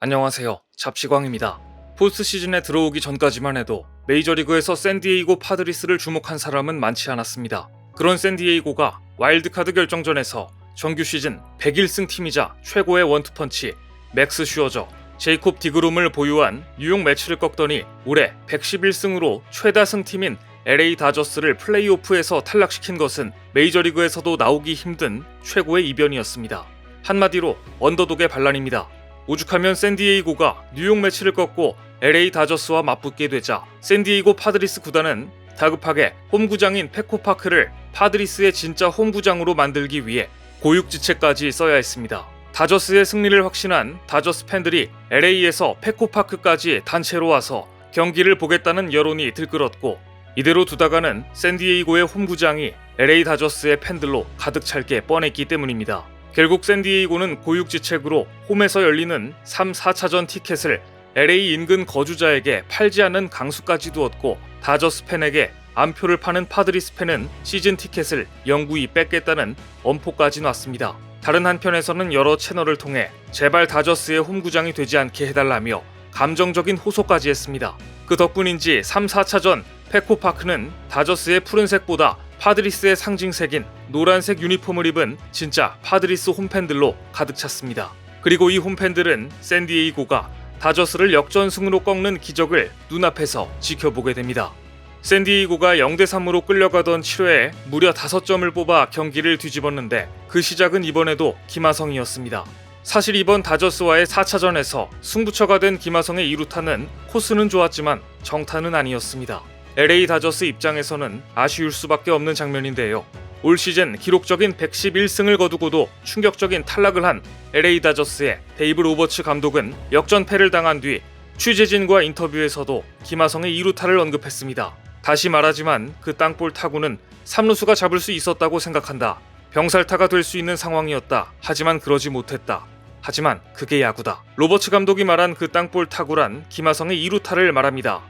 안녕하세요. 잡시광입니다. 포스트 시즌에 들어오기 전까지만 해도 메이저리그에서 샌디에이고 파드리스를 주목한 사람은 많지 않았습니다. 그런 샌디에이고가 와일드카드 결정전에서 정규 시즌 101승 팀이자 최고의 원투펀치 맥스 슈어저, 제이콥 디그롬을 보유한 뉴욕 매치를 꺾더니 올해 111승으로 최다 승팀인 LA 다저스를 플레이오프에서 탈락시킨 것은 메이저리그에서도 나오기 힘든 최고의 이변이었습니다. 한마디로 언더독의 반란입니다. 오죽하면 샌디에이고가 뉴욕 매치를 꺾고 LA 다저스와 맞붙게 되자 샌디에이고 파드리스 구단은 다급하게 홈구장인 페코파크를 파드리스의 진짜 홈구장으로 만들기 위해 고육지책까지 써야 했습니다. 다저스의 승리를 확신한 다저스 팬들이 LA에서 페코파크까지 단체로 와서 경기를 보겠다는 여론이 들끓었고, 이대로 두다가는 샌디에이고의 홈구장이 LA 다저스의 팬들로 가득 찰 게 뻔했기 때문입니다. 결국 샌디에이고는 고육지책으로 홈에서 열리는 3, 4차전 티켓을 LA 인근 거주자에게 팔지 않는 강수까지 두었고, 다저스 팬에게 암표를 파는 파드리스 팬은 시즌 티켓을 영구히 뺏겠다는 엄포까지 놨습니다. 다른 한편에서는 여러 채널을 통해 제발 다저스의 홈구장이 되지 않게 해달라며 감정적인 호소까지 했습니다. 그 덕분인지 3, 4차전 페코파크는 다저스의 푸른색보다 파드리스의 상징색인 노란색 유니폼을 입은 진짜 파드리스 홈팬들로 가득 찼습니다. 그리고 이 홈팬들은 샌디에이고가 다저스를 역전승으로 꺾는 기적을 눈앞에서 지켜보게 됩니다. 샌디에이고가 0대3으로 끌려가던 7회에 무려 5점을 뽑아 경기를 뒤집었는데, 그 시작은 이번에도 김하성이었습니다. 사실 이번 다저스와의 4차전에서 승부처가 된 김하성의 2루타는 코스는 좋았지만 정타는 아니었습니다. LA 다저스 입장에서는 아쉬울 수밖에 없는 장면인데요. 올 시즌 기록적인 111승을 거두고도 충격적인 탈락을 한 LA 다저스의 데이브 로버츠 감독은 역전패를 당한 뒤 취재진과 인터뷰에서도 김하성의 2루타를 언급했습니다. 다시 말하지만 그 땅볼 타구는 3루수가 잡을 수 있었다고 생각한다. 병살타가 될 수 있는 상황이었다. 하지만 그러지 못했다. 하지만 그게 야구다. 로버츠 감독이 말한 그 땅볼 타구란 김하성의 2루타를 말합니다.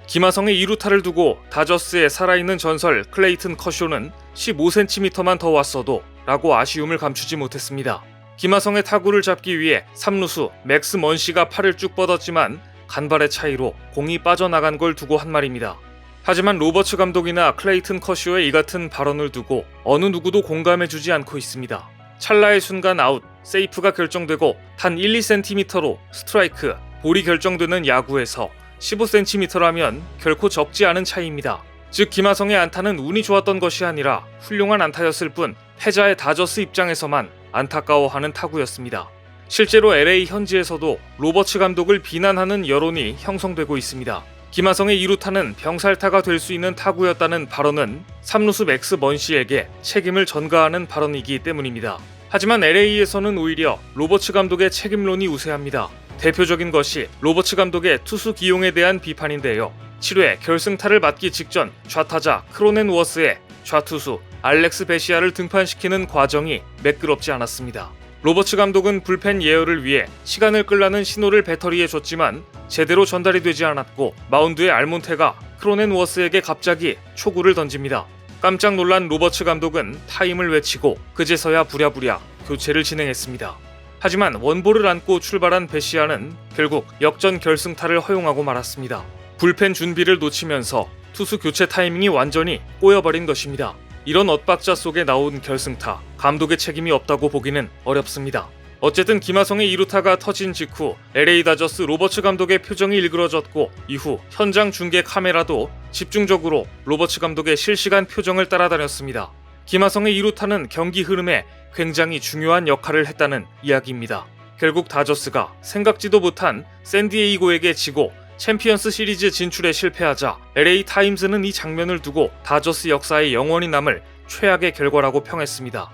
김하성의 2루타를 두고 다저스의 살아있는 전설 클레이튼 커쇼는 15cm만 더 왔어도 라고 아쉬움을 감추지 못했습니다. 김하성의 타구를 잡기 위해 3루수 맥스 먼시가 팔을 쭉 뻗었지만 간발의 차이로 공이 빠져나간 걸 두고 한 말입니다. 하지만 로버츠 감독이나 클레이튼 커쇼의 이 같은 발언을 두고 어느 누구도 공감해주지 않고 있습니다. 찰나의 순간 아웃, 세이프가 결정되고 단 1, 2cm로 스트라이크, 볼이 결정되는 야구에서 15cm라면 결코 적지 않은 차이입니다. 즉 김하성의 안타는 운이 좋았던 것이 아니라 훌륭한 안타였을 뿐 패자의 다저스 입장에서만 안타까워하는 타구였습니다. 실제로 LA 현지에서도 로버츠 감독을 비난하는 여론이 형성되고 있습니다. 김하성의 2루타는 병살타가 될 수 있는 타구였다는 발언은 3루수 맥스 먼시에게 책임을 전가하는 발언이기 때문입니다. 하지만 LA에서는 오히려 로버츠 감독의 책임론이 우세합니다. 대표적인 것이 로버츠 감독의 투수 기용에 대한 비판인데요. 7회 결승타를 맞기 직전 좌타자 크로넨 워스의 좌투수 알렉스 베시아를 등판시키는 과정이 매끄럽지 않았습니다. 로버츠 감독은 불펜 예열을 위해 시간을 끌라는 신호를 배터리에 줬지만 제대로 전달이 되지 않았고, 마운드의 알몬테가 크로넨 워스에게 갑자기 초구를 던집니다. 깜짝 놀란 로버츠 감독은 타임을 외치고 그제서야 부랴부랴 교체를 진행했습니다. 하지만 원볼을 안고 출발한 베시아는 결국 역전 결승타를 허용하고 말았습니다. 불펜 준비를 놓치면서 투수 교체 타이밍이 완전히 꼬여버린 것입니다. 이런 엇박자 속에 나온 결승타, 감독의 책임이 없다고 보기는 어렵습니다. 어쨌든 김하성의 2루타가 터진 직후 LA 다저스 로버츠 감독의 표정이 일그러졌고, 이후 현장 중계 카메라도 집중적으로 로버츠 감독의 실시간 표정을 따라다녔습니다. 김하성의 2루타는 경기 흐름에 굉장히 중요한 역할을 했다는 이야기입니다. 결국 다저스가 생각지도 못한 샌디에이고에게 지고 챔피언스 시리즈 진출에 실패하자 LA 타임즈는 이 장면을 두고 다저스 역사에 영원히 남을 최악의 결과라고 평했습니다.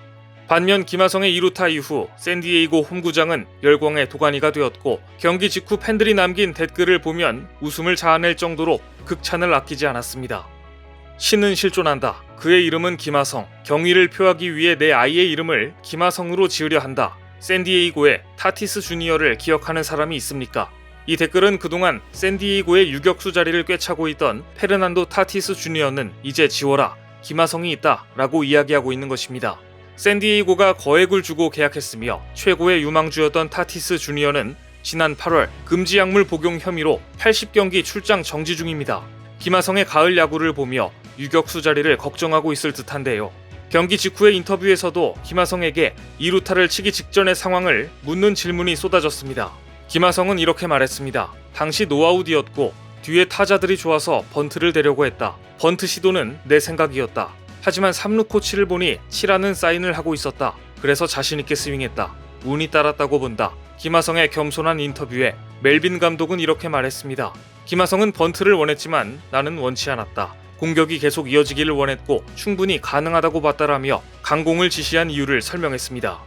반면 김하성의 2루타 이후 샌디에이고 홈구장은 열광의 도가니가 되었고, 경기 직후 팬들이 남긴 댓글을 보면 웃음을 자아낼 정도로 극찬을 아끼지 않았습니다. 신은 실존한다. 그의 이름은 김하성. 경의를 표하기 위해 내 아이의 이름을 김하성으로 지으려 한다. 샌디에이고의 타티스 주니어를 기억하는 사람이 있습니까? 이 댓글은 그동안 샌디에이고의 유격수 자리를 꿰차고 있던 페르난도 타티스 주니어는 이제 지워라. 김하성이 있다. 라고 이야기하고 있는 것입니다. 샌디에이고가 거액을 주고 계약했으며 최고의 유망주였던 타티스 주니어는 지난 8월 금지 약물 복용 혐의로 80경기 출장 정지 중입니다. 김하성의 가을 야구를 보며 유격수 자리를 걱정하고 있을 듯한데요. 경기 직후의 인터뷰에서도 김하성에게 2루타를 치기 직전의 상황을 묻는 질문이 쏟아졌습니다. 김하성은 이렇게 말했습니다. 당시 노아웃이었고 뒤에 타자들이 좋아서 번트를 대려고 했다. 번트 시도는 내 생각이었다. 하지만 3루 코치를 보니 치라는 사인을 하고 있었다. 그래서 자신있게 스윙했다. 운이 따랐다고 본다. 김하성의 겸손한 인터뷰에 멜빈 감독은 이렇게 말했습니다. 김하성은 번트를 원했지만 나는 원치 않았다. 공격이 계속 이어지기를 원했고 충분히 가능하다고 봤다라며 강공을 지시한 이유를 설명했습니다.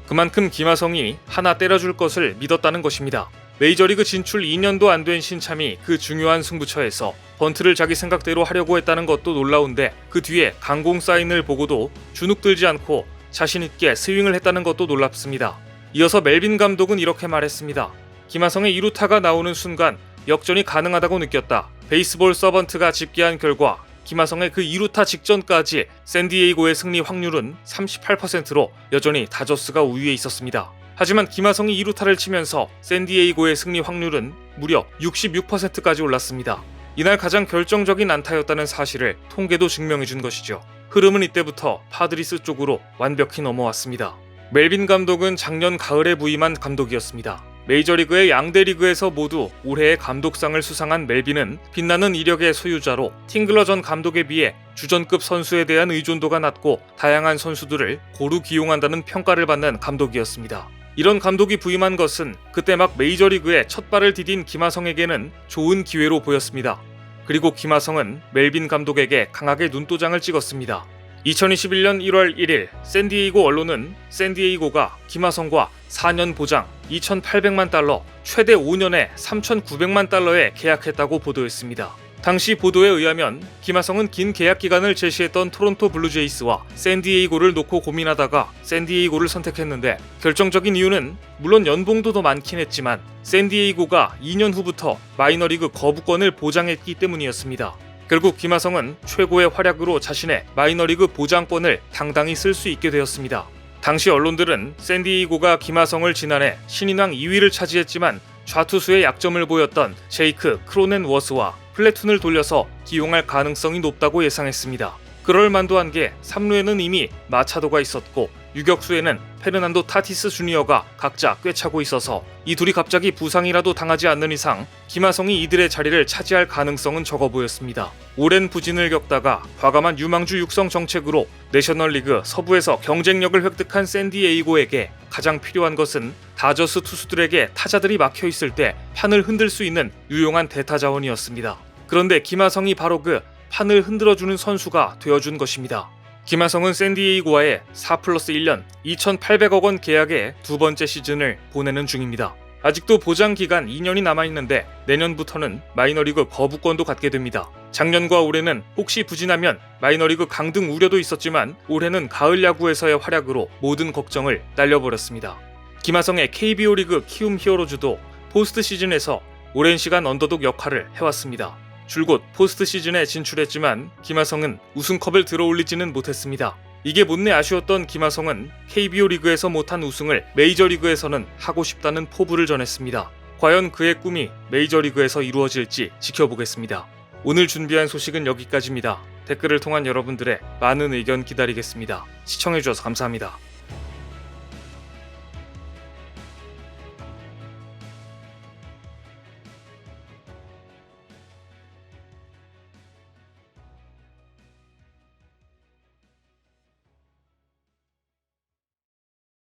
그만큼 김하성이 하나 때려줄 것을 믿었다는 것입니다. 메이저리그 진출 2년도 안 된 신참이 그 중요한 승부처에서 번트를 자기 생각대로 하려고 했다는 것도 놀라운데 그 뒤에 강공 사인을 보고도 주눅들지 않고 자신있게 스윙을 했다는 것도 놀랍습니다. 이어서 멜빈 감독은 이렇게 말했습니다. 김하성의 2루타가 나오는 순간 역전이 가능하다고 느꼈다. 베이스볼 서번트가 집계한 결과 김하성의 그 2루타 직전까지 샌디에이고의 승리 확률은 38%로 여전히 다저스가 우위에 있었습니다. 하지만 김하성이 2루타를 치면서 샌디에이고의 승리 확률은 무려 66%까지 올랐습니다. 이날 가장 결정적인 안타였다는 사실을 통계도 증명해준 것이죠. 흐름은 이때부터 파드리스 쪽으로 완벽히 넘어왔습니다. 멜빈 감독은 작년 가을에 부임한 감독이었습니다. 메이저리그의 양대 리그에서 모두 올해의 감독상을 수상한 멜빈은 빛나는 이력의 소유자로 팅글러 전 감독에 비해 주전급 선수에 대한 의존도가 낮고 다양한 선수들을 고루 기용한다는 평가를 받는 감독이었습니다. 이런 감독이 부임한 것은 그때 막 메이저리그에 첫 발을 디딘 김하성에게는 좋은 기회로 보였습니다. 그리고 김하성은 멜빈 감독에게 강하게 눈도장을 찍었습니다. 2021년 1월 1일 샌디에이고 언론은 샌디에이고가 김하성과 4년 보장 2,800만 달러, 최대 5년에 3,900만 달러에 계약했다고 보도했습니다. 당시 보도에 의하면 김하성은 긴 계약 기간을 제시했던 토론토 블루제이스와 샌디에이고를 놓고 고민하다가 샌디에이고를 선택했는데 결정적인 이유는 물론 연봉도 더 많긴 했지만 샌디에이고가 2년 후부터 마이너리그 거부권을 보장했기 때문이었습니다. 결국 김하성은 최고의 활약으로 자신의 마이너리그 보장권을 당당히 쓸 수 있게 되었습니다. 당시 언론들은 샌디에이고가 김하성을 지난해 신인왕 2위를 차지했지만 좌투수의 약점을 보였던 제이크 크로넨워스와 플래툰을 돌려서 기용할 가능성이 높다고 예상했습니다. 그럴 만도 한 게 3루에는 이미 마차도가 있었고 유격수에는 페르난도 타티스 주니어가 각자 꿰차고 있어서 이 둘이 갑자기 부상이라도 당하지 않는 이상 김하성이 이들의 자리를 차지할 가능성은 적어 보였습니다. 오랜 부진을 겪다가 과감한 유망주 육성 정책으로 내셔널리그 서부에서 경쟁력을 획득한 샌디에이고에게 가장 필요한 것은 다저스 투수들에게 타자들이 막혀 있을 때 판을 흔들 수 있는 유용한 대타 자원이었습니다. 그런데 김하성이 바로 그 판을 흔들어주는 선수가 되어준 것입니다. 김하성은 샌디에이고와의 4+1년 2,800억 원 계약의 두 번째 시즌을 보내는 중입니다. 아직도 보장 기간 2년이 남아있는데 내년부터는 마이너리그 거부권도 갖게 됩니다. 작년과 올해는 혹시 부진하면 마이너리그 강등 우려도 있었지만 올해는 가을 야구에서의 활약으로 모든 걱정을 날려버렸습니다. 김하성의 KBO 리그 키움 히어로즈도 포스트 시즌에서 오랜 시간 언더독 역할을 해왔습니다. 줄곧 포스트 시즌에 진출했지만 김하성은 우승컵을 들어올리지는 못했습니다. 이게 못내 아쉬웠던 김하성은 KBO 리그에서 못한 우승을 메이저리그에서는 하고 싶다는 포부를 전했습니다. 과연 그의 꿈이 메이저리그에서 이루어질지 지켜보겠습니다. 오늘 준비한 소식은 여기까지입니다. 댓글을 통한 여러분들의 많은 의견 기다리겠습니다. 시청해주셔서 감사합니다.